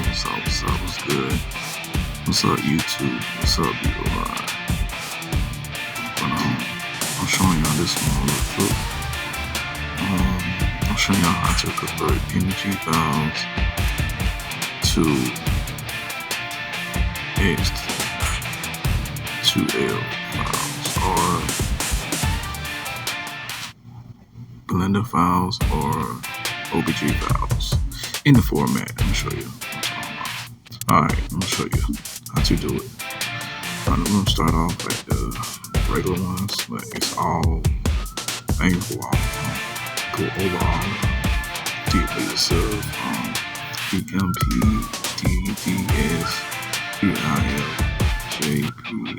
What's good? What's up, YouTube? What's up, beautiful? But I'm showing y'all this one real quick. I'm showing y'all how to convert PNG files to X2L files or Blender files or OBJ files in the format. I'm gonna show you what I'm talking about. Alright, I'm gonna show you how to do it. I'm gonna start off like the regular ones, but it's all angle all. Go over all deeply yourself. EMP, DDS, PIL, JPEG,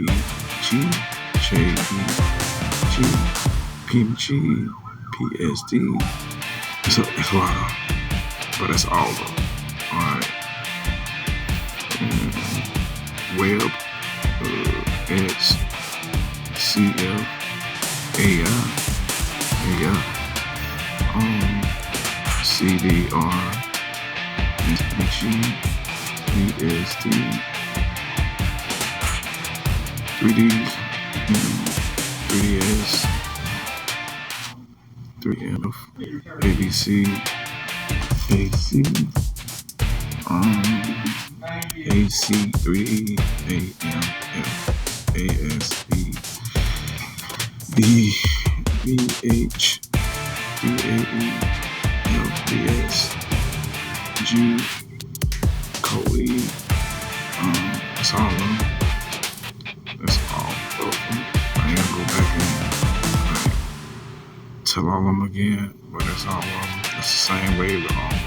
JPG, PNG, PSD. It's a lot of, but that's all of them. Alright. Web, X, CF, AI, CDR, SPG, PSD, 3D, 3DS, 3M, ABC, AC, AC3, AMF, ASB, BH, BAE, LBS, G, COE. That's all of them. That's all of them. I ain't gonna go back and tell all of them again, but that's all of them. It's the same way with all of them.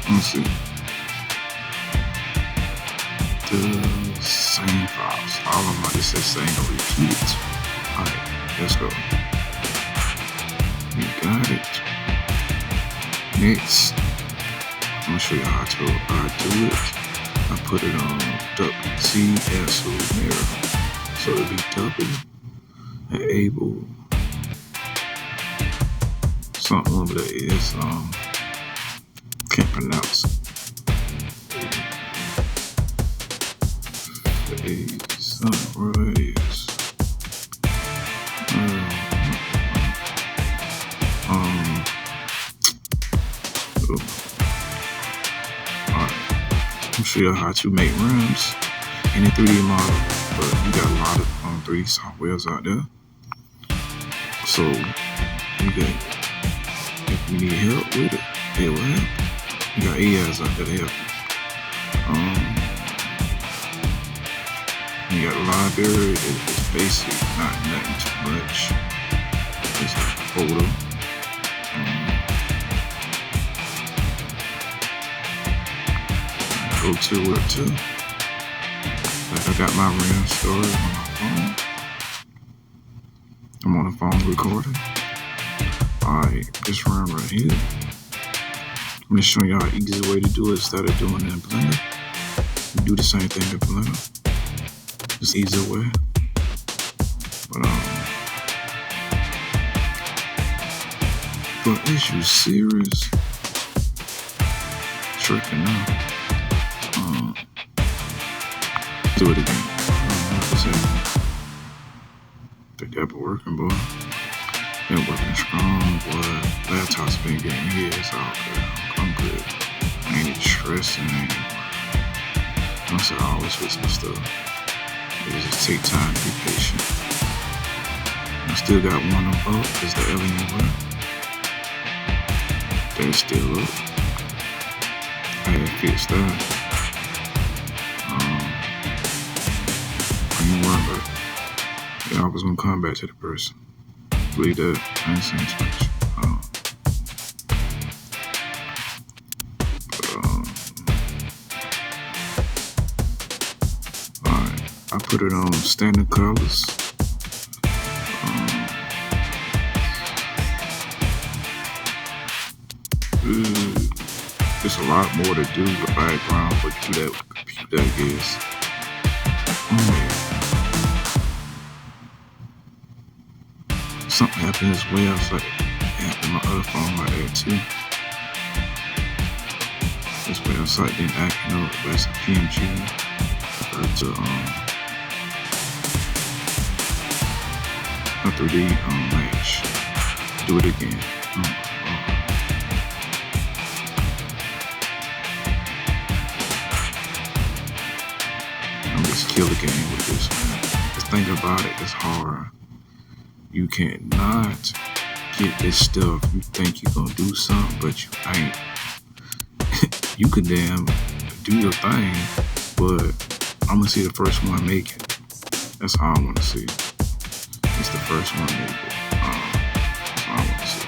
Let's see. The same files. All of them are just the same, no repeats. Alright, let's go. We got it. Next, I'm gonna show you how to do it. I put it on CS mirror, so it'll be double enable. Something over there is can't pronounce. Sunrise. Alright. I'm show you how to make rims in a 3D model, but you got a lot of 3D softwares out there. So you can, if you need help with it, it will help. You got AIs out there to help you. You got a library. It's basic, not nothing too much. It's like a photo. Go to where to. Like I got my RAM stored on my phone. I'm on the phone recording. Alright, this RAM right here. I'm gonna show you how easy way to do it instead of doing it in Blender. You do the same thing in Blender. It's easier way. But is you serious? Tricking out. Do it again. Think that be working, boy. Been working strong, boy. Laptop's been getting hit. It's all good. I'm good. I ain't even stressing anymore. Once I always fix my stuff. It just take time to be patient. I still got one up because the alien they're still up. I had to fix that. I ain't worried about it. Yeah, I was gonna come back to the person. Believe that. I ain't saying too much. Alright, I put it on standard colors. There's a lot more to do with the background, but you do that with the computer, I guess. Something happened as well. It's like it happened on my other phone like that too. This website didn't acting up, but it's a PNG. It's a 3D mesh. Do it again. I'm just kill the game with this, man. The thing about it is hard. You cannot get this stuff. You think you're gonna do something, but you ain't. You could damn do your thing, but I'm gonna see the first one make it. That's all I want to see. It's the first one make it. That's all I want to see.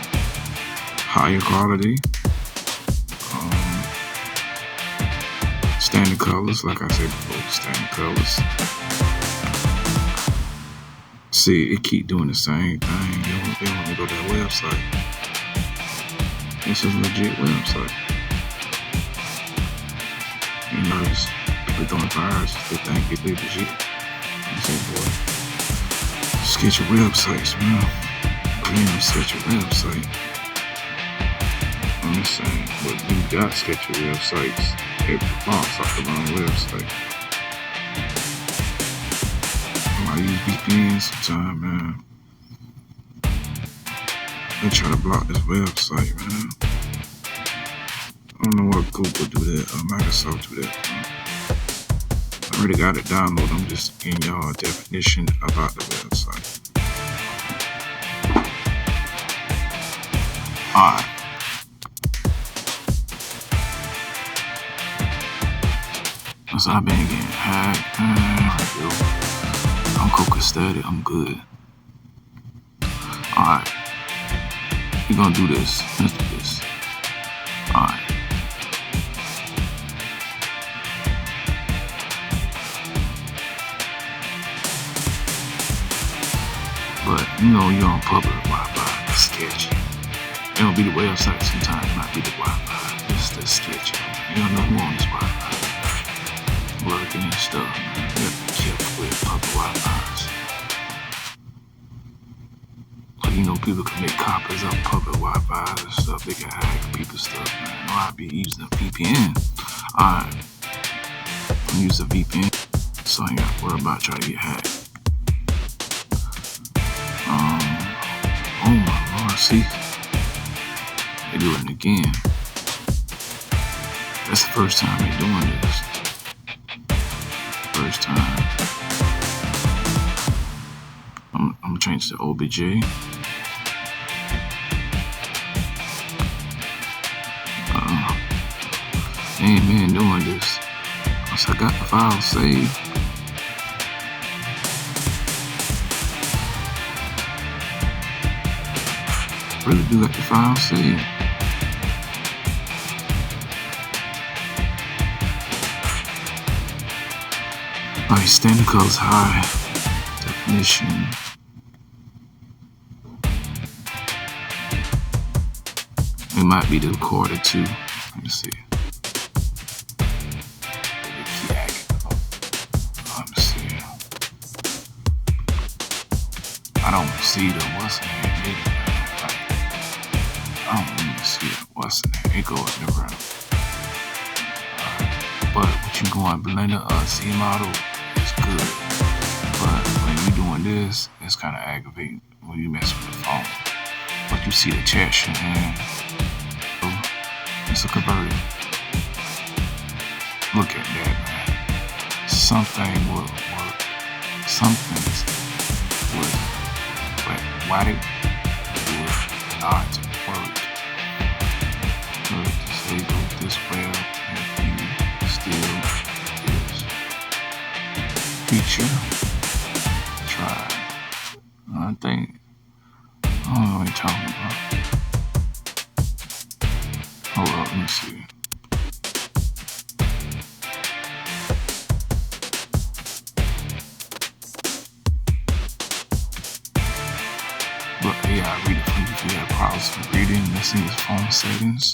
Higher quality. Standard colors, like I said before, standard colors. See, it keep doing the same thing. They want me to go to that website. This is a legit website. You notice people doing viruses, they think they legit. I say, boy, sketch your websites, man. Premium sketch your website. I'm just saying, but you got sketch your websites. Every box off the wrong website. I use VPN sometimes, man. They try to block this website, man. I don't know why Google do that or Microsoft do that. I already got it downloaded. I'm just giving y'all a definition about the website. Alright. So I've been getting hacked. I'm co-custodial. I'm good. Alright. We're gonna do this. Let's do this. Alright. But you know you're on public Wi-Fi. It's sketchy. It don't be the website sometimes. It might be the Wi-Fi. It's the sketchy. You don't know who on this Wi-Fi. Working and stuff, man. You have to be careful with public Wi-Fi's. Like, you know, people can make copies of public Wi-Fi's and stuff. They can hack people's stuff, man. You know, I'd be using a VPN. Alright. I'm using a VPN, so I ain't got to worry about trying to get hacked. Oh my Lord, see? They do it again. That's the first time they're doing this. First time. I'm gonna change to OBJ. Ain't man doing this. Once I got the file saved. Really do got the file saved. Alright, standard colors high. Definition. It might be the recorder too. Let me see. Let me see. I don't see the what's in there. I don't even see it. What's in there? It go in the room. But what you going Blender C model is good. But when you doing this, it's kind of aggravating when you mess with the phone. But you see the chat and it's a converter. Look at that, man. Something will work. Some things would, but why did it not work? Disable this web if you still is feature. Try. I think I don't know what you're talking about. Hold up, let me see. But yeah, I read it for you if you have problems with reading. Let's see his phone settings.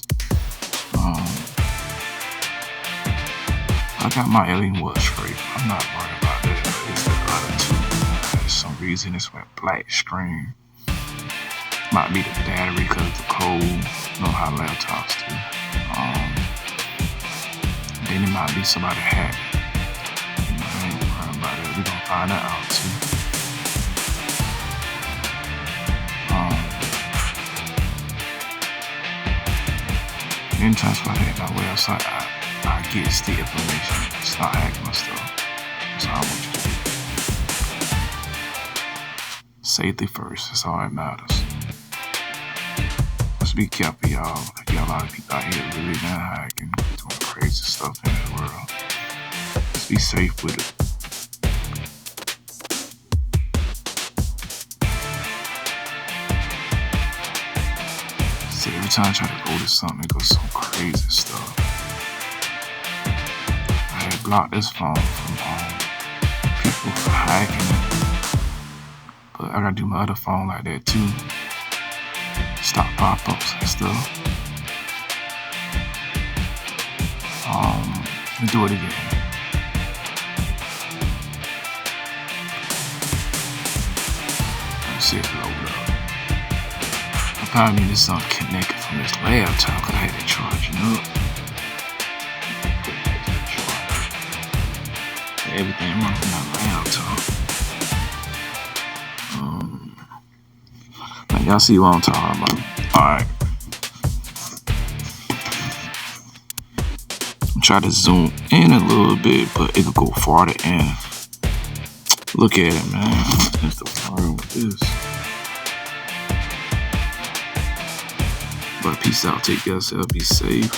I got my alien was straight. I'm not worried about that. It's the other two. For some reason, it's went black screen. Might be the battery because of the cold. You know how laptops do. then it might be somebody hacked. I ain't worried about it. We're gonna find that out too. Anytime somebody hack my website, I get the information. Start hacking my stuff. That's all I want you to do. Safety first. That's all that matters. Let's be careful, y'all. Like, a lot of people out here really not hacking, doing crazy stuff in the world. Let's be safe with it. See, every time I try to go to something, it goes some crazy stuff. I had blocked this phone from people for hacking it. But I gotta do my other phone like that too. Stop pop-ups and stuff. Let me do it again. Let's see it load up. I probably need this connected from this laptop because I had it charging up. Everything running from my laptop. Y'all see what I'm talking about. Alright. Try to zoom in a little bit, but it could go farther in. Look at it, man. What's the problem with this? But peace out. Take care of yourself. Be safe.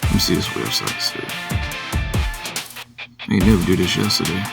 Let me see this website. I ain't never did this yesterday.